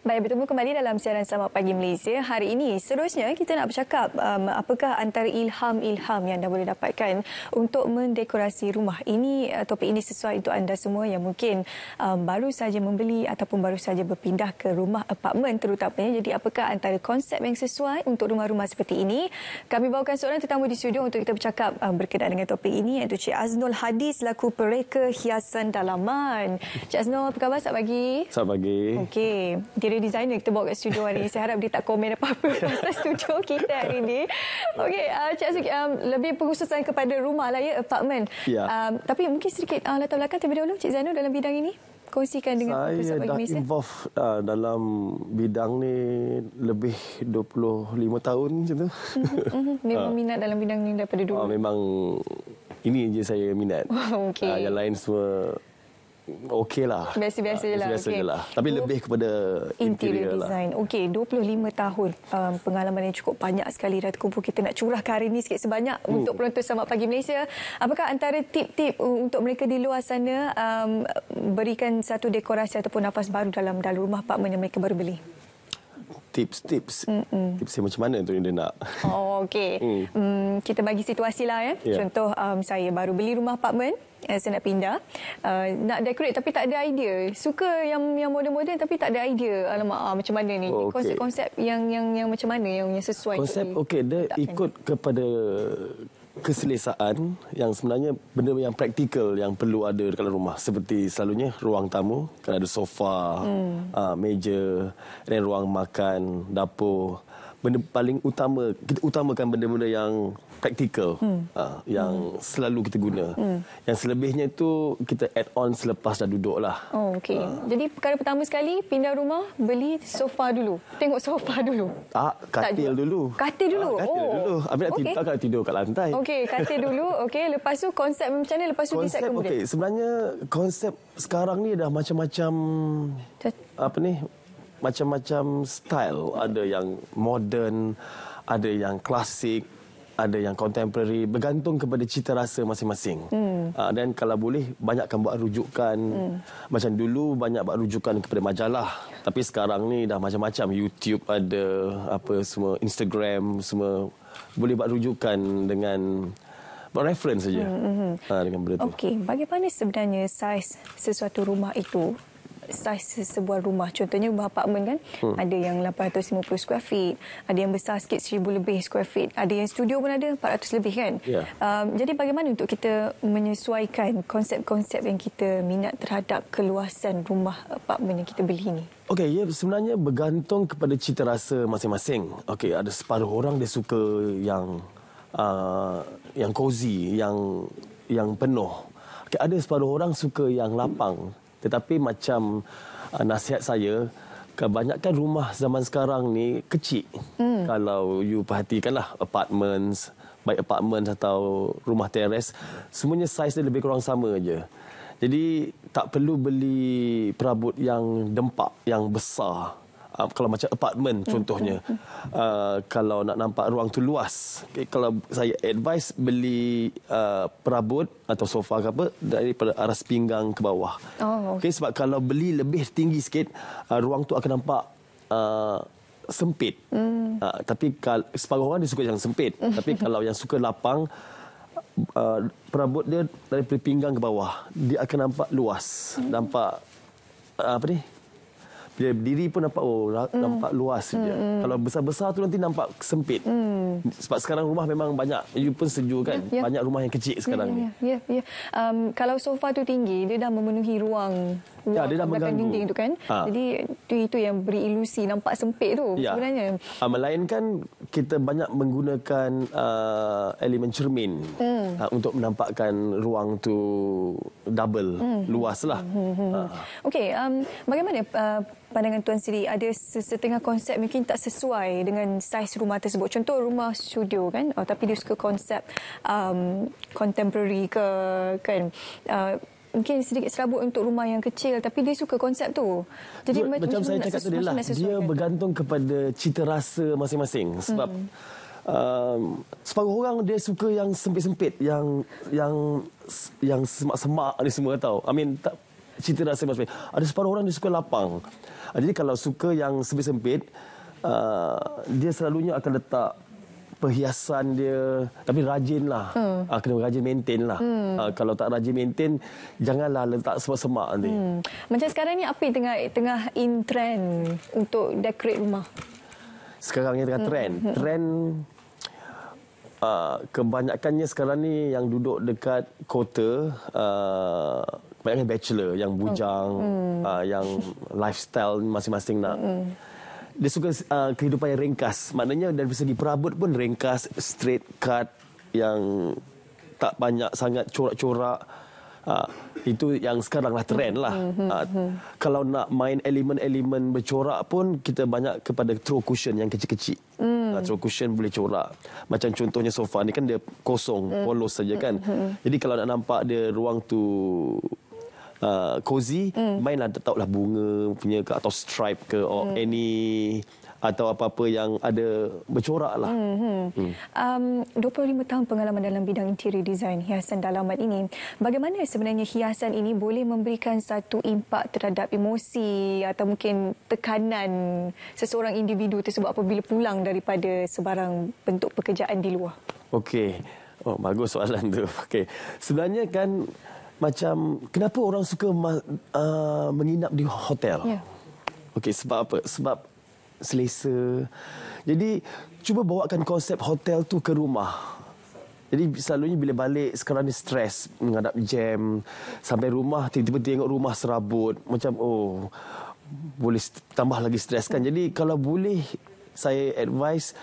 Baik, bertemu kembali dalam siaran Selamat Pagi Malaysia. Hari ini, seterusnya kita nak bercakap apakah antara ilham-ilham yang anda boleh dapatkan untuk mendekorasi rumah. Topik ini sesuai untuk anda semua yang mungkin baru saja membeli ataupun baru saja berpindah ke rumah apartmen terutamanya. Jadi, apakah antara konsep yang sesuai untuk rumah-rumah seperti ini? Kami bawakan seorang tetamu di studio untuk kita bercakap berkenaan dengan topik ini, iaitu Cik Aznul Hadi selaku pereka hiasan dalaman. Cik Aznul, apa khabar? Selamat pagi. Selamat pagi. Okey, interior designer kita bawa kat studio hari ini. Saya harap dia tak komen apa-apa pasal studio kita hari ini. Okey, Cik Aznul, lebih pengkhususan kepada rumah lah ya, apartmen. Ya. Tapi mungkin sedikit latar belakang terlebih dahulu, Cik Zainul, dalam bidang ini. Kongsikan dengan saya dah involve dalam bidang ni lebih 25 tahun macam tu. Memang minat dalam bidang ni daripada dulu. Memang ini je saya minat. Okey. Yang lain semua okey lah. Biasa-biasa je lah. Biasa je lah. Tapi lebih kepada interior lah. design. Okey, 25 tahun. Pengalaman yang cukup banyak sekali dah terkumpul. Kita nak curahkan hari ini sikit sebanyak untuk penonton Selamat Pagi Malaysia. Apakah antara tip-tip untuk mereka di luar sana berikan satu dekorasi ataupun nafas baru dalam rumah apartmen yang mereka baru beli? Tips yang macam mana tu yang dia nak? Oh, okey. Kita bagi situasi lah ya. Yeah. Contoh, saya baru beli rumah apartmen. Saya nak pindah. Nak decorate tapi tak ada idea. Suka yang moden-moden tapi tak ada idea. Alamak, macam mana ni? Okay. Konsep yang macam mana yang sesuai? Konsep okey, dia ikut kepada keselesaan yang sebenarnya benda yang praktikal yang perlu ada dalam rumah, seperti selalunya ruang tamu kan ada sofa, meja, dan ruang makan, dapur. Benda paling utama, kita utamakan benda-benda yang praktikal, yang selalu kita guna. Yang selebihnya itu kita add on selepas dah duduk lah. Oh, okey. Jadi perkara pertama sekali pindah rumah, beli sofa dulu. Tengok sofa dulu. Katil dulu. Katil dulu. Katil dulu. Habis nak tidur kat lantai. Okey, katil dulu. Okey, lepas tu konsep macam mana? Lepas tu decide kemudian. Okey, sebenarnya konsep sekarang ni dah macam-macam macam-macam style. Ada yang modern, ada yang klasik, ada yang contemporary, bergantung kepada cita rasa masing-masing. Dan kalau boleh, banyakkan buat rujukan. Macam dulu, banyak buat rujukan kepada majalah. Tapi sekarang ni dah macam-macam. YouTube ada, semua Instagram, semua boleh buat rujukan dengan buat reference saja dengan benda tu. Okey, bagaimana sebenarnya saiz sesuatu rumah itu? Saiz sebuah rumah, contohnya rumah apartmen kan, ada yang 850 square feet, ada yang besar sikit 1000 lebih square feet, ada yang studio pun ada 400 lebih kan. Jadi bagaimana untuk kita menyesuaikan konsep-konsep yang kita minat terhadap keluasan rumah apartmen yang kita beli ni? Okey, ya, sebenarnya bergantung kepada cita rasa masing-masing. Okey, ada separuh orang dia suka yang cozy, yang penuh. Okey, ada separuh orang suka yang lapang. Tetapi macam nasihat saya, kebanyakan rumah zaman sekarang ni kecil. Kalau you perhatikanlah apartments, baik apartments atau rumah teres, semuanya saiz dia lebih kurang sama je. Jadi tak perlu beli perabot yang dempak, yang besar. Kalau macam apartmen contohnya, kalau nak nampak ruang tu luas, kalau saya advise beli perabot atau sofa ke apa daripada aras pinggang ke bawah. Sebab kalau beli lebih tinggi sikit, ruang tu akan nampak sempit. Tapi separuh orang dia suka yang sempit. Tapi kalau yang suka lapang, perabot dia daripada pinggang ke bawah, dia akan nampak luas, nampak bila berdiri pun nampak nampak luas saja. Kalau besar-besar tu nanti nampak sempit. Sebab sekarang rumah memang banyak. You pun setuju kan? Banyak rumah yang kecil sekarang ni. Kalau sofa tu tinggi, dia dah memenuhi ruang dia dah belakang dinding tu kan. Jadi itu yang beri ilusi nampak sempit tu sebenarnya. Melainkan kita banyak menggunakan elemen cermin untuk menampakkan ruang tu double, luas lah. Okey, bagaimana pandangan Tuan Sri? Ada setengah konsep mungkin tak sesuai dengan saiz rumah tersebut. Contoh rumah studio kan, tapi dia suka konsep contemporary ke kan. Mungkin sedikit serabut untuk rumah yang kecil, tapi dia suka konsep tu. Jadi macam saya cakap tadi lah, dia bergantung kepada cita rasa masing-masing. Sebab separuh orang dia suka yang sempit-sempit, yang semak-semak ni semua tahu. cita rasa masing-masing. Ada separuh orang dia suka lapang. Jadi kalau suka yang sempit-sempit, dia selalunya akan letak perhiasan dia, tapi rajin lah. Kena rajin maintain lah. Kalau tak rajin maintain, janganlah letak semak-semak nanti. Macam sekarang ni apa yang tengah in trend untuk decorate rumah? Sekarang ni tengah trend kebanyakannya sekarang ni yang duduk dekat kota, kebanyakan bachelor, yang bujang, yang lifestyle masing-masing nak. Dia suka kehidupan yang ringkas. Maknanya dari segi perabot pun ringkas, straight cut, yang tak banyak sangat corak-corak. Itu yang sekarang lah trend lah. Kalau nak main elemen-elemen bercorak pun, kita banyak kepada throw cushion yang kecil-kecil. Throw cushion boleh corak. Macam contohnya sofa ni kan dia kosong, polos saja kan. Jadi kalau nak nampak dia ruang tu cozy, mainlah taruhlah bunga punya ke, atau stripe ke, or any, atau apa-apa yang ada bercorak lah. 25 tahun pengalaman dalam bidang interior design hiasan dalaman ini. Bagaimana sebenarnya hiasan ini boleh memberikan satu impak terhadap emosi atau mungkin tekanan seseorang individu tersebut apabila pulang daripada sebarang bentuk pekerjaan di luar? Okey. Oh, bagus soalan tu. Okey. Sebenarnya kan macam kenapa orang suka menginap di hotel? Yeah. Okey, sebab apa? Sebab selesa. Jadi cuba bawakan konsep hotel tu ke rumah. Jadi selalunya bila balik sekarang ni stres menghadap jam, sampai rumah tiba-tiba tengok rumah serabut, macam boleh tambah lagi stres kan. Jadi kalau boleh saya advise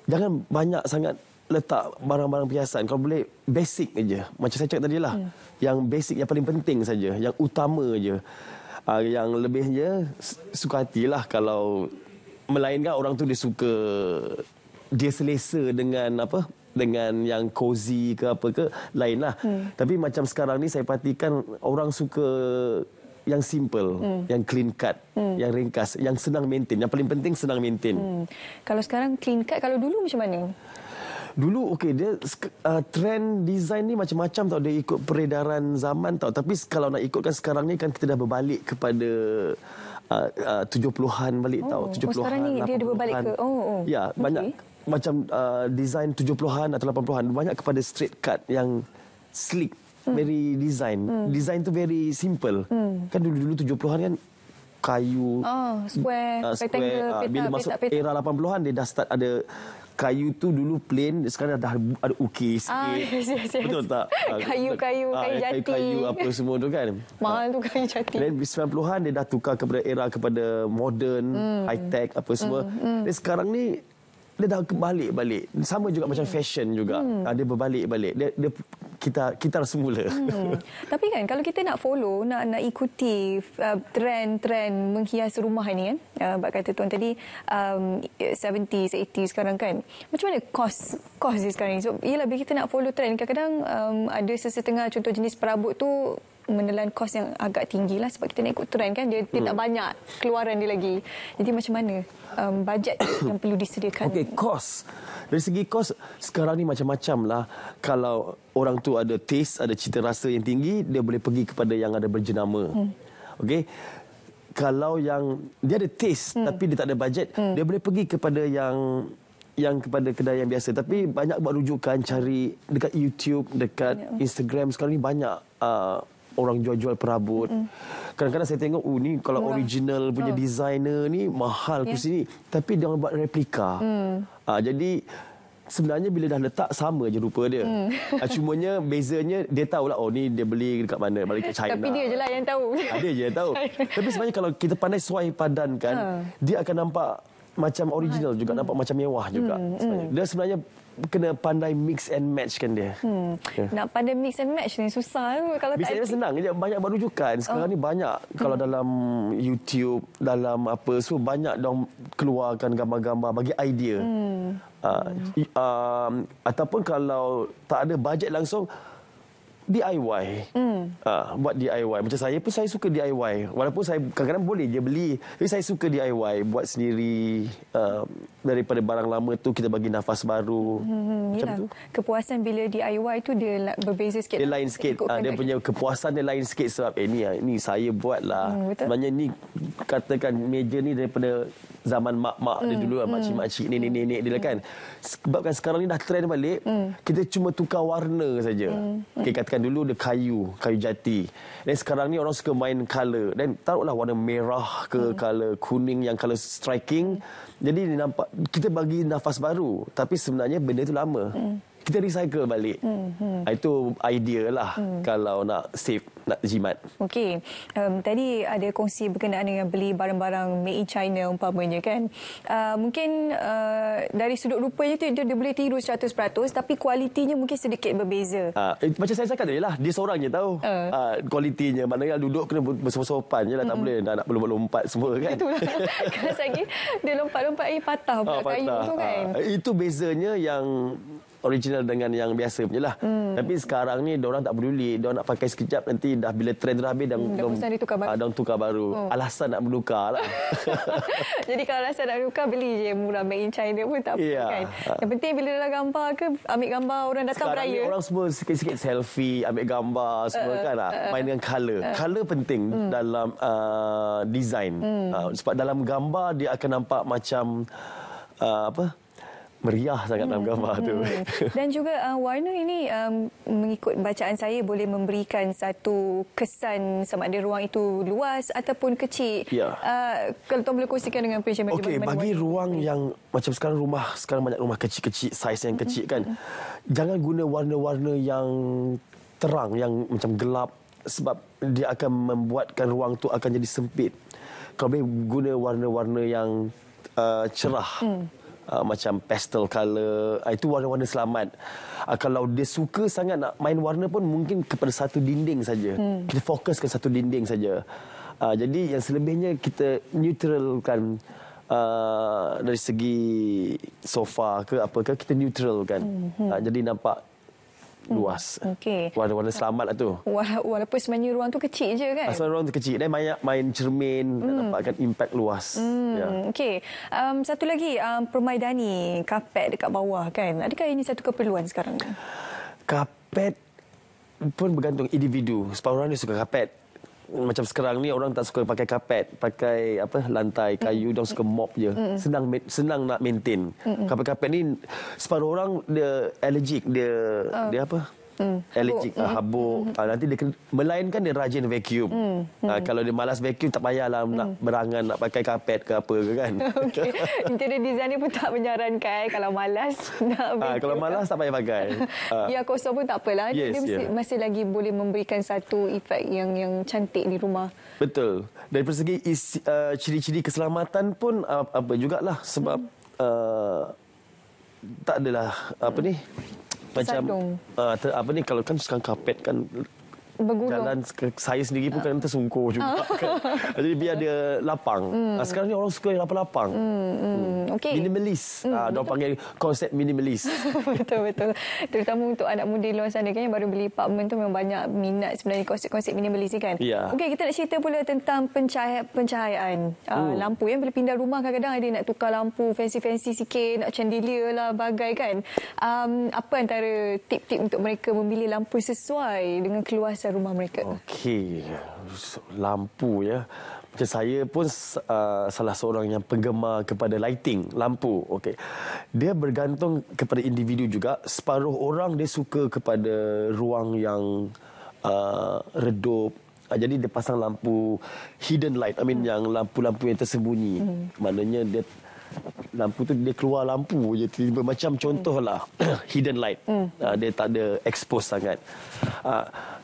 jangan banyak sangat letak barang-barang perhiasan. Kalau boleh basic aja. Macam saya cakap tadi lah. Yang basic, yang paling penting saja, yang utama aja. Yang lebihnya suka hatilah kalau melainkan orang tu dia suka, dia selesa dengan apa, dengan yang cozy ke apa ke, lainlah. Tapi macam sekarang ni saya perhatikan orang suka yang simple, yang clean cut, yang ringkas, yang senang maintain. Yang paling penting senang maintain. Kalau sekarang clean cut, kalau dulu macam mana? Dulu okey, dia trend design ni macam-macam tau, dia ikut peredaran zaman tau. Tapi kalau nak ikutkan sekarang ni kan kita dah berbalik kepada 70-an balik tau. 70-an, sekarang ni dia berbalik ke ya, okay. Banyak macam design 70-an atau 80-an, banyak kepada straight cut yang sleek, very design. Design tu very simple. Kan dulu-dulu 70-an kan kayu, square, rectangle, bila masuk era 80-an dia dah start ada kayu tu dulu plain, sekarang dah ada ukis sikit. Yes. Betul tak? Kayu jati. Kayu apa semua tu kan. Mahal tu kayu jati. Dan 90-an dia dah tukar kepada era kepada modern, high tech apa semua. Dan sekarang ni dia dah balik. Sama juga macam fashion juga. Dia berbalik-balik. Dia kita semula. Tapi kan kalau kita nak follow, nak ikuti trend menghias rumah ini kan, bab kata tuan tadi 70s, 80s sekarang kan. Macam mana cost dia sekarang ni? So ialah bila kita nak follow trend, kadang-kadang ada sesetengah contoh jenis perabot tu menelan kos yang agak tinggi lah sebab kita nak ikut trend kan, dia tak banyak keluaran dia lagi. Jadi macam mana bajet yang perlu disediakan? Okey, kos. Dari segi kos sekarang ni macam-macam lah. Kalau orang tu ada taste, ada cita rasa yang tinggi, dia boleh pergi kepada yang ada berjenama. Okey. Kalau yang dia ada taste tapi dia tak ada bajet, dia boleh pergi kepada yang kepada kedai yang biasa. Tapi banyak buat rujukan, cari dekat YouTube, dekat Instagram. Sekarang ni banyak orang jual-jual perabot. Kadang-kadang saya tengok, ni kalau original punya designer ni mahal ke sini. Tapi dia orang buat replika. Jadi sebenarnya bila dah letak sama je rupa dia. Cumanya bezanya dia tahulah ni dia beli dekat mana, balik ke China. Tapi dia je lah yang tahu. Dia je yang tahu. Tapi sebenarnya kalau kita pandai suai padankan, dia akan nampak macam original juga, nampak macam mewah juga. Dia sebenarnya kena pandai mix and match kan dia. Nak pandai mix and match ni susah. Kalau biasanya senang je, banyak berujukan. Sekarang ni banyak. Kalau dalam YouTube, dalam apa, so banyak dong keluarkan gambar-gambar bagi idea. Ataupun kalau tak ada bajet langsung, DIY. Buat DIY. Macam saya pun saya suka DIY. Walaupun saya kadang-kadang boleh je beli. Tapi saya suka DIY. Buat sendiri. Daripada barang lama tu kita bagi nafas baru. Macam tu. Kepuasan bila DIY tu dia berbeza sikit. Dia lain sikit. Dia punya kepuasan dia lain sikit. Sebab ni saya buat lah. Sebenarnya ni katakan meja ni daripada zaman mak-mak dia dulu. Makcik-makcik, nenek-nenek dia lah kan. Sebabkan sekarang ni dah trend balik. Kita cuma tukar warna saja. Okay, katakan dulu dia kayu jati. Dan sekarang ni orang suka main colour. Dan taruhlah warna merah ke colour kuning yang colour striking. Jadi nampak kita bagi nafas baru. Tapi sebenarnya benda itu lama. Kita recycle balik. Itu idea lah kalau nak save, nak jimat. Okey. Tadi ada kongsi berkenaan dengan beli barang-barang made in China umpamanya kan. Mungkin dari sudut rupanya tu dia boleh tiru 100% tapi kualitinya mungkin sedikit berbeza. Macam saya cakap tadi lah, dia seorang je tahu kualitinya. Maknanya duduk kena bersopan je lah. Tak boleh nak lompat semua kan. Itulah. Kalau lagi dia lompat-lompat patah pula kayu tu kan. Itu bezanya yang original dengan yang biasa punya lah. Tapi sekarang ni diorang tak peduli. Diorang nak pakai sekejap, nanti dah bila trend dah habis diorang tukar baru. Alasan nak menukar lah. Jadi kalau alasan nak menukar, beli je murah made in China pun tak apa kan. Yang penting bila dalam gambar ke, ambil gambar orang datang sekarang beraya. Sekarang ni orang semua sikit-sikit selfie, ambil gambar semua kan. Main dengan colour. Colour penting dalam design. Sebab dalam gambar dia akan nampak macam meriah sangat dalam gambar tu. Dan juga warna ini mengikut bacaan saya boleh memberikan satu kesan sama ada ruang itu luas ataupun kecil. Ya. Kalau tuan boleh kongsikan dengan pendengar. Okey, bagi ruang yang macam sekarang banyak rumah kecil-kecil, saiz yang kecil kan. Jangan guna warna-warna yang terang, yang macam gelap sebab dia akan membuatkan ruang tu akan jadi sempit. Kalau boleh guna warna-warna yang cerah. Macam pastel colour, itu warna-warna selamat. Kalau dia suka sangat nak main warna pun mungkin kepada satu dinding saja. Kita fokuskan satu dinding saja. Jadi yang selebihnya kita neutralkan dari segi sofa ke apa ke, kita neutralkan. Jadi nampak luas. Okey. Warna-warna selamat lah tu. Walaupun sebenarnya ruang tu kecil je kan. Sebenarnya ruang tu kecil. Dan main cermin, nampakkan impact luas. Okey. Satu lagi, permaidani kapet dekat bawah kan. Adakah ini satu keperluan sekarang? Kapet pun bergantung individu. Separuh orang dia suka kapet. Macam sekarang ni orang tak suka pakai kapet, pakai lantai kayu, dia suka mop je. Senang nak maintain. Kapet-kapet ni separuh orang dia allergic, dia allergic, habuk. Nanti dia melainkan dia rajin vacuum. Kalau dia malas vacuum tak payahlah nak berangan nak pakai kapet ke apa ke kan. Okey. Interior designer pun tak menyarankan kalau malas nak vacuum. Kalau malas tak payah pakai. Biar kosong pun tak apalah. Yes, dia masih lagi boleh memberikan satu efek yang cantik di rumah. Betul. Dari segi ciri-ciri keselamatan pun apa jugalah sebab tak adalah macam kalau kan sekarang kapet kan bergulung. Jalan saya sendiri pun kan tersungkur juga kan. Jadi biar dia lapang. Sekarang ni orang suka yang lapang-lapang. Okay. Minimalis. Dia panggil konsep minimalis. Betul. Terutama untuk anak muda di luar sana kan yang baru beli apartmen tu memang banyak minat sebenarnya konsep-konsep minimalis ni kan. Yeah. Okey, kita nak cerita pula tentang pencahayaan. Lampu yang bila pindah rumah kadang-kadang ada nak tukar lampu fancy-fancy sikit, nak chandelier lah bagai kan. Apa antara tip-tip untuk mereka memilih lampu sesuai dengan keluasan rumah mereka? Okey, lampu ya. Macam saya pun salah seorang yang penggemar kepada lighting, lampu. Okey. Dia bergantung kepada individu juga. Separuh orang dia suka kepada ruang yang redup. Jadi dia pasang lampu hidden light. Yang lampu-lampu yang tersembunyi. Maknanya dia lampu tu dia keluar lampu je tiba-tiba macam contohlah hidden light. Dia tak ada expose sangat.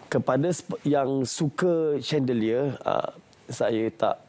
Kepada yang suka chandelier, saya tak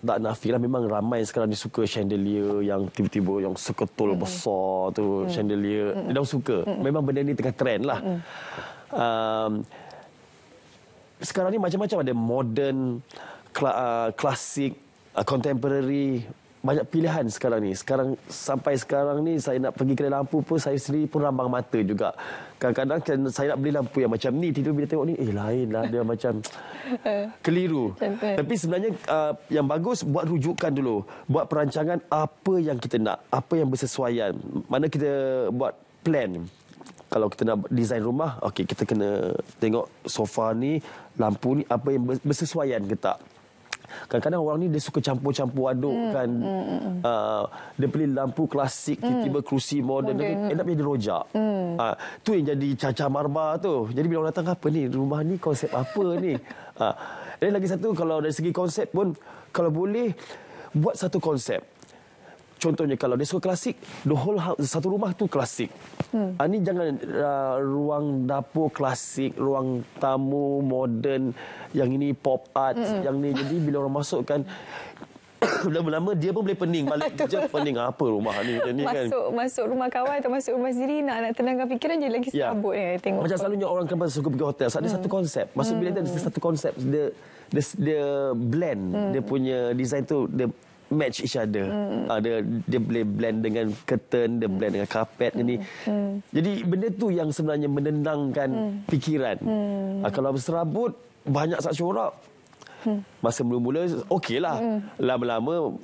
nafilah, memang ramai sekarang dia suka chandelier yang tiba-tiba yang seketul besar tu chandelier. Dia suka. Memang benda ni tengah trend lah. Sekarang ni macam-macam ada modern, klasik, contemporary, banyak pilihan sekarang ni. Sampai sekarang ni saya nak pergi kedai lampu pun saya sendiri pun rambang mata juga. Kadang-kadang kan saya nak beli lampu yang macam ni, tiba-tiba bila tengok ni lain lah, dia macam keliru. Tapi sebenarnya yang bagus buat rujukan dulu, buat perancangan apa yang kita nak, apa yang bersesuaian. Mana kita buat plan. Kalau kita nak design rumah, okey, kita kena tengok sofa ni, lampu ni apa yang bersesuaian ke tak. Kadang-kadang orang ni dia suka campur-campur aduk kan. Dia beli lampu klasik, tiba-tiba kerusi moden, end up jadi rojak. Tu yang jadi cacar marba tu. Jadi bila orang datang, apa ni? Rumah ni konsep apa ni? Dan lagi satu, kalau dari segi konsep pun, kalau boleh buat satu konsep. Contohnya kalau dia suka klasik, the whole house, satu rumah tu klasik. Ni jangan ruang dapur klasik, ruang tamu moden, yang ini pop art, yang ni. Jadi bila orang masuk kan, lama-lama dia pun boleh pening balik. Dia pening apa rumah ni kan. Masuk rumah kawan atau masuk rumah sendiri, nak tenangkan fikiran je lagi serabut tengok. Macam selalunya orang kan suka pergi hotel, ada satu konsep. Masuk bilik ada satu konsep. Dia blend, dia punya design tu dia match each other. Dia boleh blend dengan curtain, dia blend dengan karpet ni. Jadi benda tu yang sebenarnya menenangkan fikiran. Kalau berserabut, banyak sak corak. Masa mula-mula okeylah. Lama-lama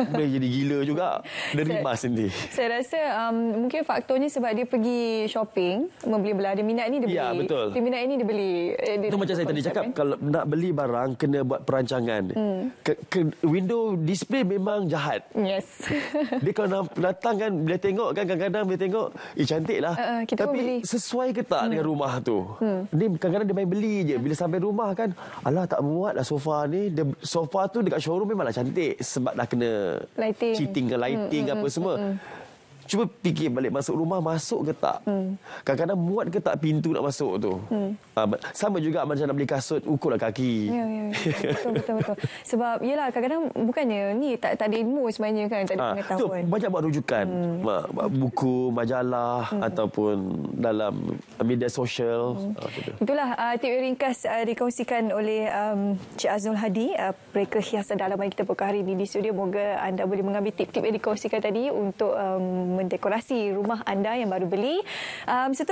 boleh jadi gila juga. Dia rimas sendiri. Saya rasa mungkin faktornya sebab dia pergi shopping, membeli belah. Dia minat ni dia beli. Ya, betul. Dia minat ini dia beli. Itu macam saya tadi cakap, kalau nak beli barang kena buat perancangan. Window display memang jahat. Yes. Dia kalau datang kan, bila tengok kan, kadang-kadang bila tengok, cantik lah. Tapi sesuai ke tak dengan rumah tu? Ni kadang-kadang dia main beli je. Bila sampai rumah kan, alah tak muat lah sofa ni. Sofa tu dekat showroom memanglah cantik. Sebab dah kena lighting. Cheating ke lighting apa semua. Cuba fikir balik, masuk rumah masuk ke tak? Kadang-kadang muat ke tak pintu nak masuk tu? Sama juga macam nak beli kasut, ukurlah kaki. Ya. Betul. Sebab yelah, kadang-kadang bukannya ni tak ada ilmu sebenarnya kan, tak ada pengetahuan. Tu banyak buat rujukan. Buku, majalah ataupun dalam media sosial. Itulah tip ringkas dikongsikan oleh Cik Aznul Hadi, mereka hiasan dalaman kita pukul hari ini di studio. Moga anda boleh mengambil tip-tip yang dikongsikan tadi untuk mendekorasi rumah anda yang baru beli. Seterusnya